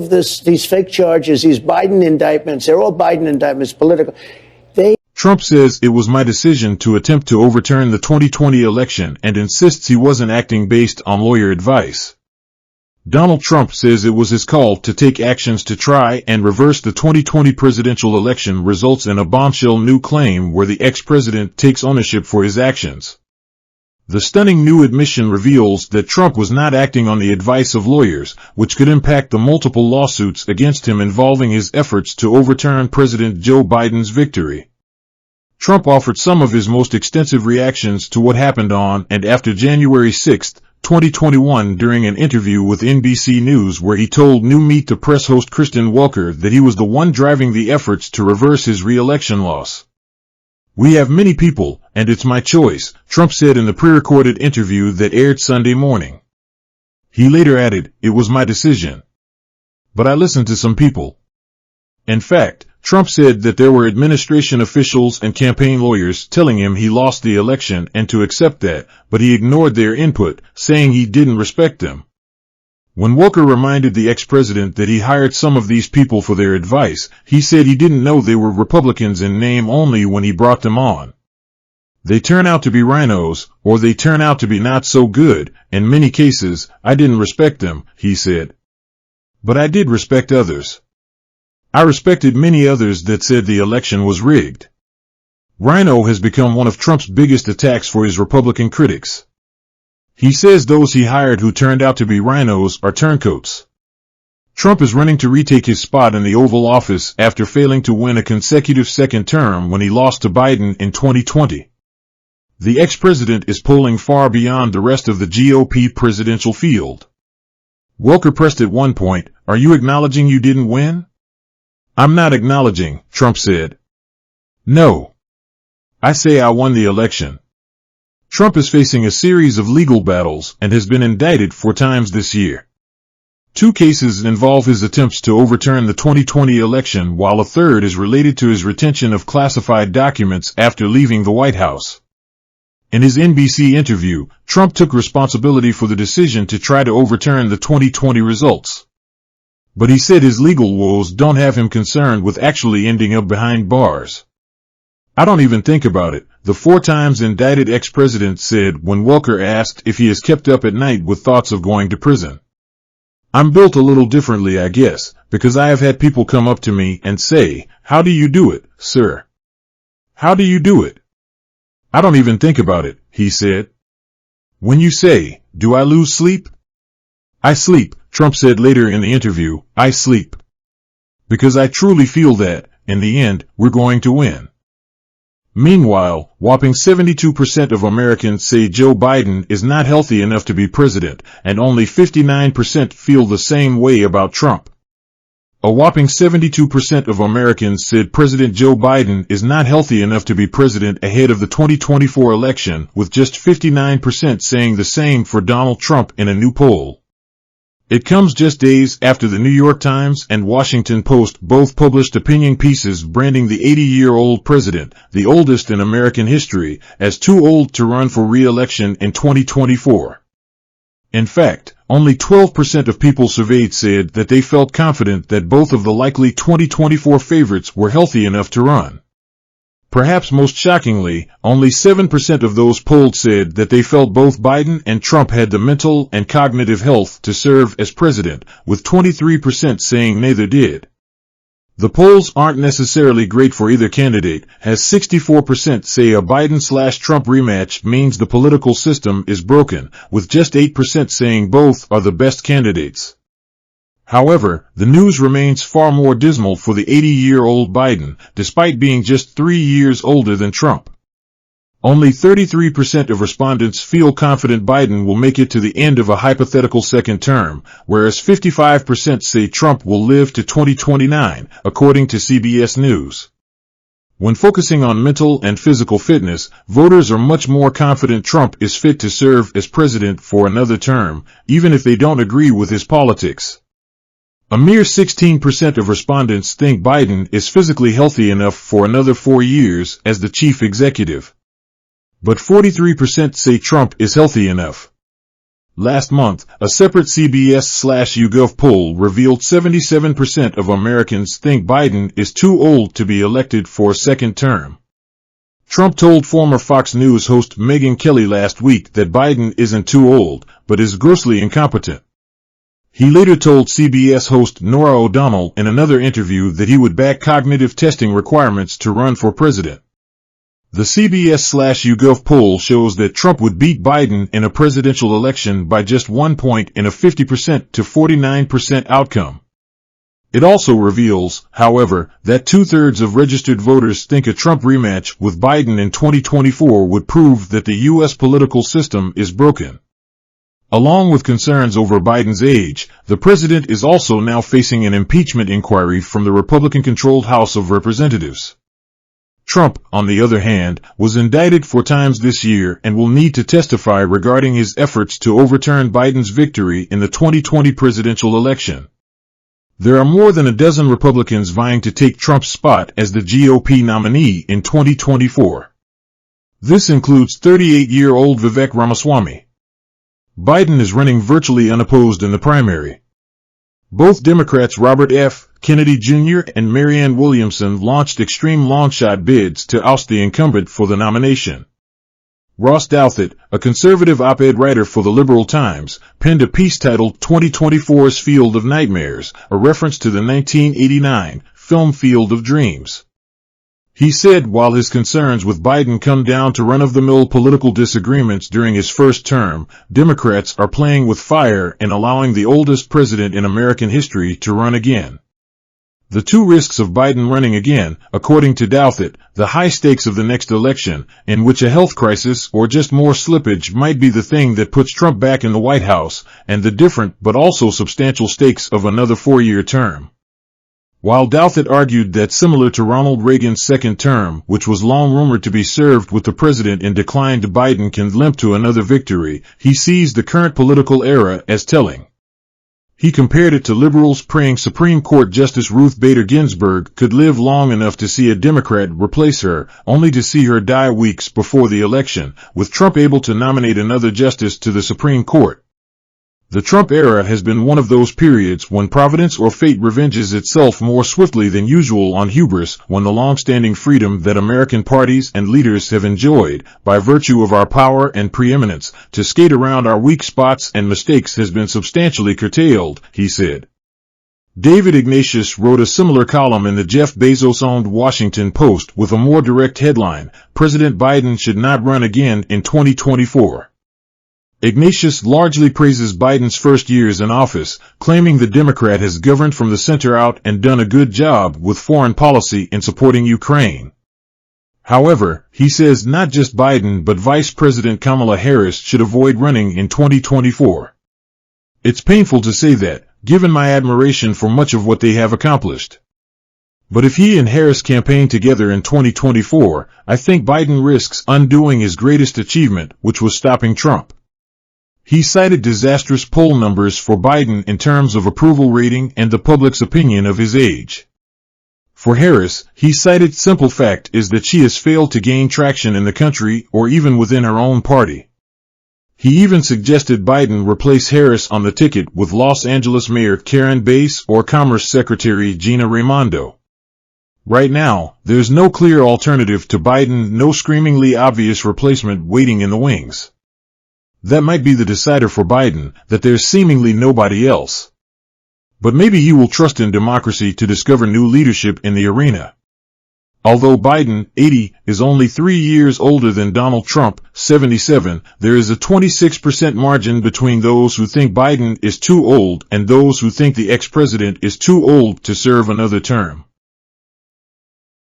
of these fake charges, these Biden indictments, they're all Biden indictments, political. Trump says it was my decision to attempt to overturn the 2020 election and insists he wasn't acting based on lawyer advice. Donald Trump says it was his call to take actions to try and reverse the 2020 presidential election results in a bombshell new claim where the ex-president takes ownership for his actions. The stunning new admission reveals that Trump was not acting on the advice of lawyers, which could impact the multiple lawsuits against him involving his efforts to overturn President Joe Biden's victory. Trump offered some of his most extensive reactions to what happened on and after January 6, 2021 during an interview with NBC News where he told new Meet the Press host Kristen Welker that he was the one driving the efforts to reverse his re-election loss. "We have many people, and it's my choice," Trump said in the pre-recorded interview that aired Sunday morning. He later added, "It was my decision. But I listened to some people." In fact, Trump said that there were administration officials and campaign lawyers telling him he lost the election and to accept that, but he ignored their input, saying he didn't respect them. When Welker reminded the ex-president that he hired some of these people for their advice, he said he didn't know they were Republicans in name only when he brought them on. "They turn out to be rhinos, or they turn out to be not so good. In many cases, I didn't respect them," he said. "But I did respect others. I respected many others that said the election was rigged." Rhino has become one of Trump's biggest attacks for his Republican critics. He says those he hired who turned out to be rhinos are turncoats. Trump is running to retake his spot in the Oval Office after failing to win a consecutive second term when he lost to Biden in 2020. The ex-president is polling far beyond the rest of the GOP presidential field. Welker pressed at one point, "Are you acknowledging you didn't win?" "I'm not acknowledging," Trump said. "No. I say I won the election." Trump is facing a series of legal battles and has been indicted 4 times this year. 2 cases involve his attempts to overturn the 2020 election, while a third is related to his retention of classified documents after leaving the White House. In his NBC interview, Trump took responsibility for the decision to try to overturn the 2020 results. But he said his legal woes don't have him concerned with actually ending up behind bars. "I don't even think about it," the 4 times indicted ex-president said when Welker asked if he has kept up at night with thoughts of going to prison. "I'm built a little differently, I guess, because I have had people come up to me and say, 'How do you do it, sir? How do you do it?' I don't even think about it," he said. "When you say, 'Do I lose sleep?' I sleep," Trump said later in the interview. "I sleep. Because I truly feel that, in the end, we're going to win." Meanwhile, whopping 72% of Americans say Joe Biden is not healthy enough to be president, and only 59% feel the same way about Trump. A whopping 72% of Americans said President Joe Biden is not healthy enough to be president ahead of the 2024 election, with just 59% saying the same for Donald Trump in a new poll. It comes just days after the New York Times and Washington Post both published opinion pieces branding the 80-year-old president, the oldest in American history, as too old to run for re-election in 2024. In fact, only 12% of people surveyed said that they felt confident that both of the likely 2024 favorites were healthy enough to run. Perhaps most shockingly, only 7% of those polled said that they felt both Biden and Trump had the mental and cognitive health to serve as president, with 23% saying neither did. The polls aren't necessarily great for either candidate, as 64% say a Biden/Trump rematch means the political system is broken, with just 8% saying both are the best candidates. However, the news remains far more dismal for the 80-year-old Biden, despite being just 3 years older than Trump. Only 33% of respondents feel confident Biden will make it to the end of a hypothetical second term, whereas 55% say Trump will live to 2029, according to CBS News. When focusing on mental and physical fitness, voters are much more confident Trump is fit to serve as president for another term, even if they don't agree with his politics. A mere 16% of respondents think Biden is physically healthy enough for another 4 years as the chief executive. But 43% say Trump is healthy enough. Last month, a separate CBS/YouGov poll revealed 77% of Americans think Biden is too old to be elected for a second term. Trump told former Fox News host Megyn Kelly last week that Biden isn't too old, but is grossly incompetent. He later told CBS host Norah O'Donnell in another interview that he would back cognitive testing requirements to run for president. The CBS/YouGov poll shows that Trump would beat Biden in a presidential election by just 1 point in a 50% to 49% outcome. It also reveals, however, that 2/3 of registered voters think a Trump rematch with Biden in 2024 would prove that the U.S. political system is broken. Along with concerns over Biden's age, the president is also now facing an impeachment inquiry from the Republican-controlled House of Representatives. Trump, on the other hand, was indicted 4 times this year and will need to testify regarding his efforts to overturn Biden's victory in the 2020 presidential election. There are more than a dozen Republicans vying to take Trump's spot as the GOP nominee in 2024. This includes 38-year-old Vivek Ramaswamy. Biden is running virtually unopposed in the primary. Both Democrats Robert F. Kennedy Jr. and Marianne Williamson launched extreme longshot bids to oust the incumbent for the nomination. Ross Douthat, a conservative op-ed writer for the Liberal Times, penned a piece titled 2024's Field of Nightmares, a reference to the 1989 film Field of Dreams. He said while his concerns with Biden come down to run-of-the-mill political disagreements during his first term, Democrats are playing with fire and allowing the oldest president in American history to run again. The 2 risks of Biden running again, according to Douthat, the high stakes of the next election, in which a health crisis or just more slippage might be the thing that puts Trump back in the White House, and the different but also substantial stakes of another 4-year term. While Douthat argued that similar to Ronald Reagan's second term, which was long rumored to be served with the president in decline, Biden can limp to another victory, he sees the current political era as telling. He compared it to liberals praying Supreme Court Justice Ruth Bader Ginsburg could live long enough to see a Democrat replace her, only to see her die weeks before the election, with Trump able to nominate another justice to the Supreme Court. The Trump era has been one of those periods when providence or fate revenges itself more swiftly than usual on hubris, when the long-standing freedom that American parties and leaders have enjoyed, by virtue of our power and preeminence, to skate around our weak spots and mistakes has been substantially curtailed, he said. David Ignatius wrote a similar column in the Jeff Bezos-owned Washington Post with a more direct headline, President Biden should not run again in 2024. Ignatius largely praises Biden's first years in office, claiming the Democrat has governed from the center out and done a good job with foreign policy in supporting Ukraine. However, he says not just Biden but Vice President Kamala Harris should avoid running in 2024. It's painful to say that, given my admiration for much of what they have accomplished. But if he and Harris campaign together in 2024, I think Biden risks undoing his greatest achievement, which was stopping Trump. He cited disastrous poll numbers for Biden in terms of approval rating and the public's opinion of his age. For Harris, he cited simple fact is that she has failed to gain traction in the country or even within her own party. He even suggested Biden replace Harris on the ticket with Los Angeles Mayor Karen Bass or Commerce Secretary Gina Raimondo. Right now, there's no clear alternative to Biden, no screamingly obvious replacement waiting in the wings. That might be the decider for Biden, that there's seemingly nobody else. But maybe he will trust in democracy to discover new leadership in the arena. Although Biden, 80, is only 3 years older than Donald Trump, 77, there is a 26% margin between those who think Biden is too old and those who think the ex-president is too old to serve another term.